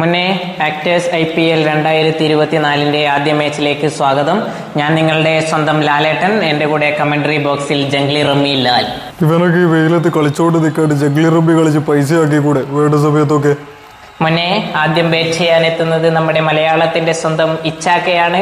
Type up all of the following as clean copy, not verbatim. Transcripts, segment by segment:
മുന്നേ actors IPL 2024 ആദ്യ മാച്ചിലേക്ക് സ്വാഗതം. ഞാൻ നിങ്ങളുടെ സ്വന്തം ലാലേട്ടൻ. എൻ്റെ കൂടെ കമന്ററി ബോക്സിൽ ജംഗ്ലി റമ്മി ലാൽ. ഇവനൊക്കെ ഈ വെയിലത്ത് കളിച്ചോണ്ട് നിൽക്കാണ്ട് ജംഗ്ലി റമ്മി കളിച്ച് പൈസ ആക്കി കൂടെ വേണ്ട സമയത്തൊക്കെ. മുന്നേ ആദ്യം ബാറ്റ് ചെയ്യാൻ എത്തുന്നത് നമ്മുടെ മലയാളത്തിന്റെ സ്വന്തം ഇച്ചാക്കയാണ്.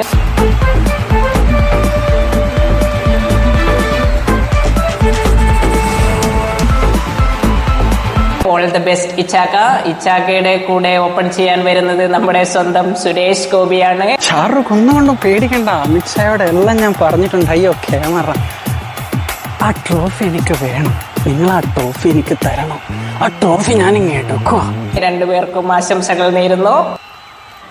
All the best Ichakka. ഇച്ചാക്കയുടെ കൂടെ ഓപ്പൺ ചെയ്യാൻ വരുന്നത് നമ്മുടെ സ്വന്തം സുരേഷ് ഗോപിയാണ്. ഷാറുഖ് ഒന്നുകൊണ്ടും പേടിക്കണ്ട, അമിത്ഷായോടെ എല്ലാം ഞാൻ പറഞ്ഞിട്ടുണ്ട്. അയ്യോ ക്യാമറ, ആ ട്രോഫി എനിക്ക് വേണം, നിങ്ങൾ ആ ട്രോഫി എനിക്ക് തരണം, ആ ട്രോഫി ഞാൻ ഇങ്ങനെ എടുക്കോ. രണ്ടുപേർക്കും ആശംസകൾ നേരുന്നു.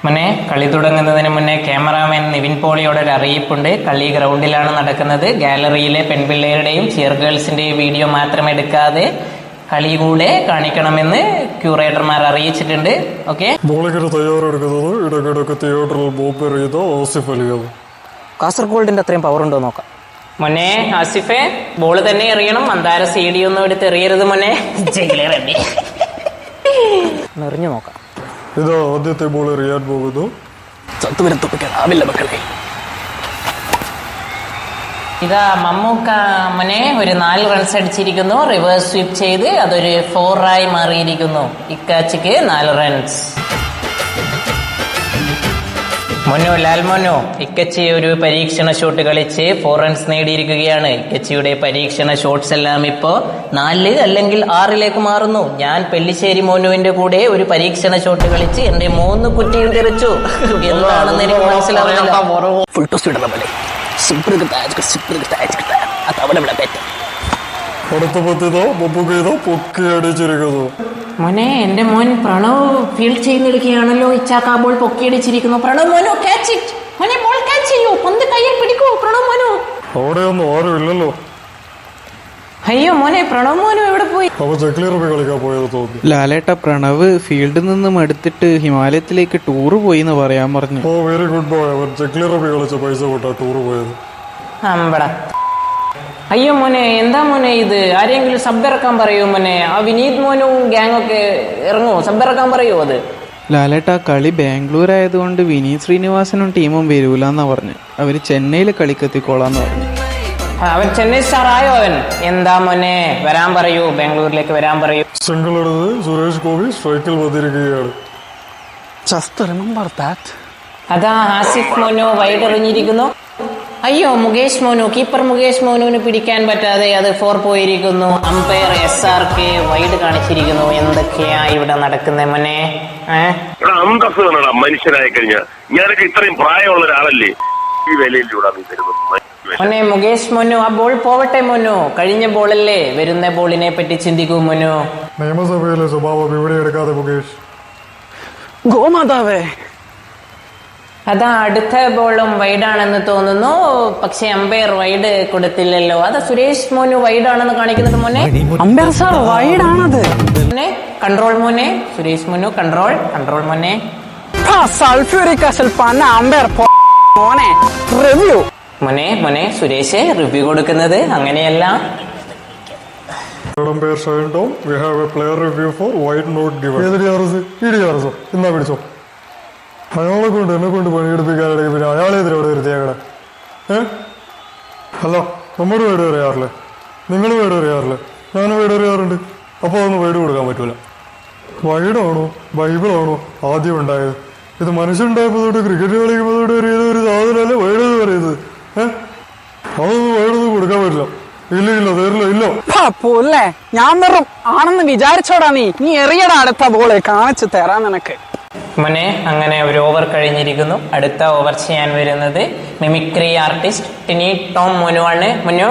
മുന്നേ കളി തുടങ്ങുന്നതിന് മുന്നേ ക്യാമറാമാൻ നിവിൻ പോളിയോട് ഒരു അറിയിപ്പുണ്ട്. കളി ഗ്രൗണ്ടിലാണ് നടക്കുന്നത്. ഗാലറിയിലെ പെൺപിള്ളേരുടെയും ചിയർ ഗേൾസിന്റെയും വീഡിയോ മാത്രം എടുക്കാതെ കളി കൂടെ കാണിക്കണമെന്ന് ക്യൂറേറ്റർമാർ അറിയിച്ചിട്ടുണ്ട്. ഓക്കെ, ബോളിങ്ങനെ തയ്യാറെടുക്കുന്നത് ഇടയ്ക്കിടയ്ക്ക് തിയേറ്ററിൽ ബോംബ് എറിയുന്ന ആസിഫ് അലിയാണ്. കാസർഗോൾഡിന്റെ അത്രയും പവർ ഉണ്ടോ നോക്കാം. മുന്നേ ആസിഫെ ബോള് തന്നെ എറിയണം, അന്താര CD ഒന്നും എടുത്ത് എറിയരുത് മുന്നേ. എറിഞ്ഞു നോക്കാം. ഇതാ ആദ്യത്തെ ബോൾ എറിയാൻ പോകുന്നു. ചത്തുവരത്തൊപ്പിക്കാവില്ല മക്കളെ. ഇതാ മമ്മൂക്ക മുനെ ഒരു 4 റൺസ് അടിച്ചിരിക്കുന്നു. റിവേഴ്സ് സ്വീപ്പ് ചെയ്ത് അതൊരു 4 ആയി മാറിയിരിക്കുന്നു. ഇക്കാച്ചിക്ക് 4 റൺസ്. മൊനു, ലാൽ മൊനു, ഇക്കച്ചി ഒരു പരീക്ഷണ ഷോട്ട് കളിച്ച് 4 റൺസ് നേടിയിരിക്കുകയാണ്. ഇക്കച്ചിയുടെ പരീക്ഷണ ഷോട്ട്സ് എല്ലാം ഇപ്പോ 4 അല്ലെങ്കിൽ 6 മാറുന്നു. ഞാൻ പെല്ലിശ്ശേരി മോനുവിന്റെ കൂടെ ഒരു പരീക്ഷണ ഷോട്ട് കളിച്ച് എന്റെ 3 കുറ്റിയും തെറിച്ചു. എന്താണെന്ന് എനിക്ക് മനസ്സിലാവുന്നില്ല. ഫുൾ ടോസ് ഇടുന്ന പോലെ അടുത്ത പത്തിതോ മമ്മൂക്കതോ പൊക്കി അടിച്ചിരിക്കുന്നു. മോനെ, എന്റെ മോൻ പ്രണവ് ഫീൽഡ് ചെയ്യുന്നിടക്കുകയാണല്ലോ. ഇച്ചാക്ക ബോൾ പൊക്കിയടിച്ചിരിക്കുന്നു. പ്രണവ് മോനോ, ക്യാച്ച് ഇറ്റ് മോനെ, ബോൾ ക്യാച്ച് ചെയ്യൂ, പന്ത് കയ്യിൽ പിടിക്കൂ പ്രണവ് മോനോ. അവിടെയൊന്നും ആരും ഇല്ലല്ലോ. അയ്യോ മോനെ, പ്രണവ് മോനോ എവിടെ പോയി? അപ്പൊ ജംഗ്ലി റമ്മി കളിക്കാൻ പോയത് തോന്നി. ലാലേട്ട, പ്രണവ് ഫീൽഡിൽ നിന്നും എടുത്തിട്ട് ഹിമാലയത്തിലേക്ക് ടൂറ് പോയി എന്ന് പറയാൻ പറഞ്ഞു. ഓ വെരി ഗുഡ് ബോയ്. അവൻ ജംഗ്ലി റമ്മി കളിച്ച പൈസ കൊണ്ടാ ടൂറ് പോയത്. അമ്പട. അയ്യോ മോനെ, എന്താ മോനെ ഇത്? ആരെങ്കിലും സബ് ഇറക്കാൻ പറയൂ മോനെ. ആ വിനീത് മോനും ഗ്യാങ് ഒക്കെ ഇറങ്ങുമോ? സബ് ഇറക്കാൻ പറയൂ. അത് ലാലേട്ട, കളി ബാംഗ്ലൂർ ആയതുകൊണ്ട് വിനീത് ശ്രീനിവാസനും ടീമും വരൂലെന്നാ പറഞ്ഞു. അവര് ചെന്നൈയിൽ കളിക്കെത്തിക്കോളാന്ന് പറഞ്ഞു. അവൻ ചെന്നൈ സ്റ്റാർ ആയോ അവൻ? എന്താ മോനെ, വരാൻ പറയൂ, ബാംഗ്ലൂരിലേക്ക് വരാൻ പറയൂ. സിംഗിൾ എടുത്ത് സുരേഷ് ഗോപി സ്ട്രൈക്കിൽ വന്നിരിക്കുകയാണ്. Just remember that. അതാ ആസിഫ് മോനു വൈഡ് എറിഞ്ഞിരിക്കുന്നു. അയ്യോ മുകേഷ് മോനു, കീപ്പർ മുകേഷ് മോനുവിന് പിടിക്കാൻ പറ്റാതെ അത് 4 പോയിരിക്കുന്നു. അമ്പയർ SRK വൈഡ് കാണിച്ചിരിക്കുന്നു. എന്തൊക്കെയാ ഇവിടെ നടക്കുന്നേ മോനെ? അന്തസ് മനുഷ്യനായി കഴിഞ്ഞാൽ ഞാനൊക്കെ ഇത്രയും പ്രായമുള്ള ഒരാളല്ലേ ഈ വിലയിലൂടെ മോനെ മുകേഷ് മോനു, ആ ബോൾ പോവട്ടെ മോനു. കഴിഞ്ഞ ബോളല്ലേ, വരുന്ന ബോളിനെ പറ്റി ചിന്തിക്കൂ മോനു. നിയമസഭയിലെ സ്വഭാവം ഇവിടെ എടുക്കാതെ മുകേഷ്. ഗോമാതാവേ, അതാ അടുത്ത ബോളും വൈഡാണെന്ന് തോന്നുന്നു. പക്ഷെ അമ്പയർ വൈഡ് കൊടുത്തില്ലല്ലോ. അതാ സുരേഷ് മോനു വൈഡാണെന്ന് കാണിക്കുന്നത് മോനെ. അമ്പയർ സാർ വൈഡ് ആണത്. മോനെ കൺട്രോൾ മോനെ. സുരേഷ് മോനു കൺട്രോൾ, കൺട്രോൾ മോനെ. സൾഫ്യൂരിക് ആസിഡ് പന്ന അമ്പയർ മോനെ. റിവ്യൂ മോനെ, മോനെ സുരേഷ് റിവ്യൂ കൊടുക്കുന്നത് അങ്ങനെയല്ല. We have a player review for wide not given. എന്നാ പിടിച്ചോ. അയാളെ കൊണ്ട് എന്നെ കൊണ്ട് പണിയെടുപ്പിക്കാനിടയിൽ പിന്നെ അയാളെതിരെ ഇവിടെ വരുത്തിയേക്കണേ. അല്ല, നമ്മുടെ വീട് അറിയാറില്ലേ? നിങ്ങൾ വീട് അറിയാറില്ലേ? ഞാനും വീട് അറിയാറുണ്ട്. അപ്പോൾ അതൊന്നും വീട് കൊടുക്കാൻ പറ്റൂല. വൈഡാണോ ബൈബിളാണോ ആദ്യം ഉണ്ടായത്? ഇത് മനുഷ്യനുണ്ടായപ്പോൾ തൊട്ട് ക്രിക്കറ്റ് കളിക്കുമ്പോൾ തൊട്ട് ഒരു സാധനമല്ലേ വൈഡ് എന്ന് പറയുന്നത്. അതൊന്നും വൈഡൊന്നും കൊടുക്കാൻ പറ്റില്ല. ഇല്ല തരില്ല, ഇല്ല. പോലെ ഞാൻ വെറും ആണെന്ന് വിചാരിച്ചോടാ. നീ എറിയടാ അടുത്ത ബോള്, കാണിച്ചു തരാൻ നിനക്ക്. മോനെ, അങ്ങനെ ഒരു ഓവർ കഴിഞ്ഞിരിക്കുന്നു. അടുത്ത ഓവർ ചെയ്യാൻ വരുന്നത് മിമിക്രി ആർട്ടിസ്റ്റ് ടിനി ടോം മോനു ആണ്. മുന്നോ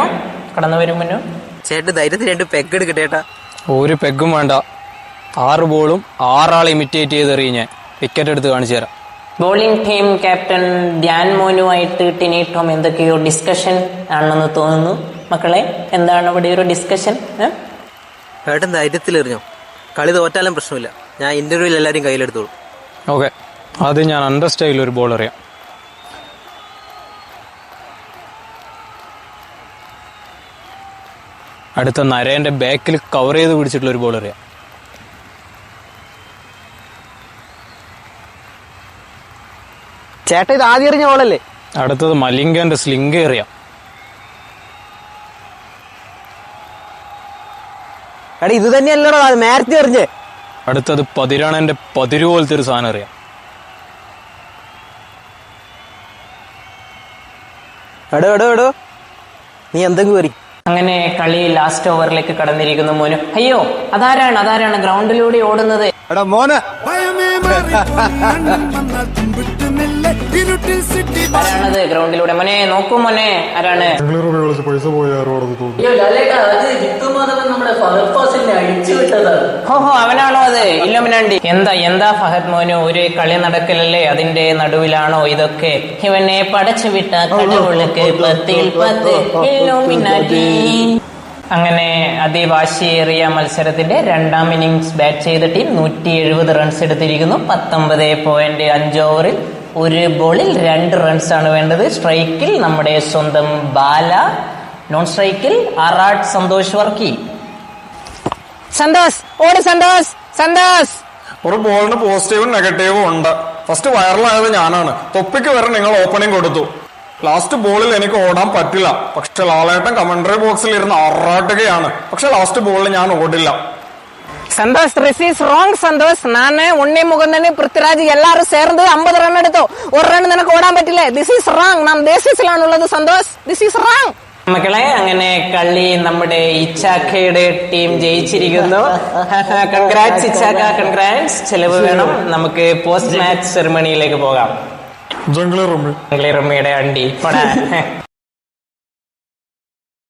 കടന്നു വരും. മുന്നോ ചേട്ടൻ ധൈര്യത്തിൽ 2 പെഗ് എടുക്കട്ടേട്ടാ. ഒരു പെഗും വേണ്ട, 6 ബോളും 6 ആളെ ഇമിറ്റേറ്റ് ചെയ്ത് എറിയും ഞാൻ. വിക്കറ്റ് എടുത്ത് കാണിച്ചു തരാം. ബോളിംഗ് ടീം ക്യാപ്റ്റൻ ധ്യാൻ മോനുമായിട്ട് ടിനി ടോം എന്തൊക്കെയോ ഡിസ്കഷൻ ആണെന്ന് തോന്നുന്നു. മക്കളെ, എന്താണ് ഇവിടെ ഒരു ഡിസ്കഷൻ? ചേട്ടൻ ധൈര്യത്തിൽ എറിഞ്ഞോ, കളി തോറ്റാലും പ്രശ്നമില്ല. ഞാൻ ഇന്റർവ്യൂവിൽ എല്ലാവരും കയ്യിലെടുത്തോളൂ. ഓക്കെ, ആദ്യം ഞാൻ അണ്ടർ സ്റ്റൈലിൽ ഒരു ബോൾ എറിയാം. അടുത്ത നരേന്റെ ബാക്കിൽ കവർ ചെയ്ത് പിടിച്ചിട്ടുള്ള ഒരു ബോൾ എറിയാം. ചേട്ടാ ഇത് ആദ്യം എറിഞ്ഞ ബോളല്ലേ? അടുത്തത് മലിംഗന്റെ സ്ലിംഗ് എറിയാം. എടാ ഇത് തന്നെയല്ലടോ അത് നേരത്തെ എറിഞ്ഞ്. അടുത്തത് പതിരാണന്റെ പതിരു പോലത്തെ ഒരു സാധനം എറിയാം. എടോ നീ എന്തെങ്കിലും എറി. അങ്ങനെ കളി ലാസ്റ്റ് ഓവറിലേക്ക് കടന്നിരിക്കുന്നു മോനു. അയ്യോ, അതാരാണ് ഗ്രൗണ്ടിലൂടെ ഓടുന്നത്? എടാ മോനെ, ആരാണത് ഗ്രൗണ്ടിലൂടെ? മോനെ നോക്കൂ മോനെ, ആരാണ്? ബാംഗ്ലൂർ വിളിച്ച് പൈസ പോയി ആരോ അവിടെ തോന്നുന്നു. ഓഹോ, അവനാണോ അത്? ഇല്ലുമിനാണ്ടി. എന്താ ഫഹദ് മോനു, ഒരു കളി നടക്കലല്ലേ, അതിന്റെ നടുവിലാണോ ഇതൊക്കെ? ഇവനെ പടച്ചു വിട്ട കടവുൾക്ക് 10/10 ഇല്ലുമിനാണ്ടി. അങ്ങനെ അതിവാശിയേറിയ മത്സരത്തിന്റെ രണ്ടാം ഇന്നിംഗ്സ് ബാറ്റ് ചെയ്ത ടീം 170 റൺസ് എടുത്തിരിക്കുന്നു. 19.5 ഓവറിൽ 1 ബോളിൽ 2 റൺസാണ് വേണ്ടത്. സ്ട്രൈക്കിൽ നമ്മുടെ സ്വന്തം ബാല, നോൺ സ്ട്രൈക്കിൽ ആറാട്ട് സന്തോഷ് വർക്കി. സന്തോഷ് ഓടി, സന്തോഷ്. ഒരു ബോളിന് പോസിറ്റീവും നെഗറ്റീവും ഉണ്ട്. ഫസ്റ്റ് വൈറലായത് ഞാനാണ്. തൊപ്പിക്ക് വരെ നിങ്ങൾ ഓപ്പണിംഗ് കൊടുത്തു. ലാസ്റ്റ് ബോളിൽ എനിക്ക് ഓടാൻ പറ്റില്ല. പക്ഷെ ലാലേട്ടൻ കമന്ററി ബോക്സിൽ ഇരുന്ന് ആറാട്ടുകയാണ്. പക്ഷെ ലാസ്റ്റ് ബോളിൽ ഞാൻ ഓടില്ല. Santhosh, this is wrong Santhosh. நானு உன்னே முகந்தனு பிருத்விராஜ் எல்லாரும் சேர்ந்து 50 ரன் எடுத்தோம். ஒரு ரன் നിനക്ക് ഓടാൻ പറ്റില്ല. This is wrong. നാം ദേശീസിലാണുള്ളത് സന്തോഷ്. This is wrong. മക്കളെ, അങ്ങനെ കളി നമ്മുടെ ഇച്ചാക്കയുടെ ടീം ജയിച്ചിരിക്കുന്നു. Congrats Ichakka, congrats. ചെലവ് വേണം. നമുക്ക് പോസ്റ്റ് മാച്ച് സെറിമണിയിലേക്ക് പോകാം. ജംഗ്ലി റമ്മി. ജംഗ്ലി റമ്മിയുടെ അണ്ടി.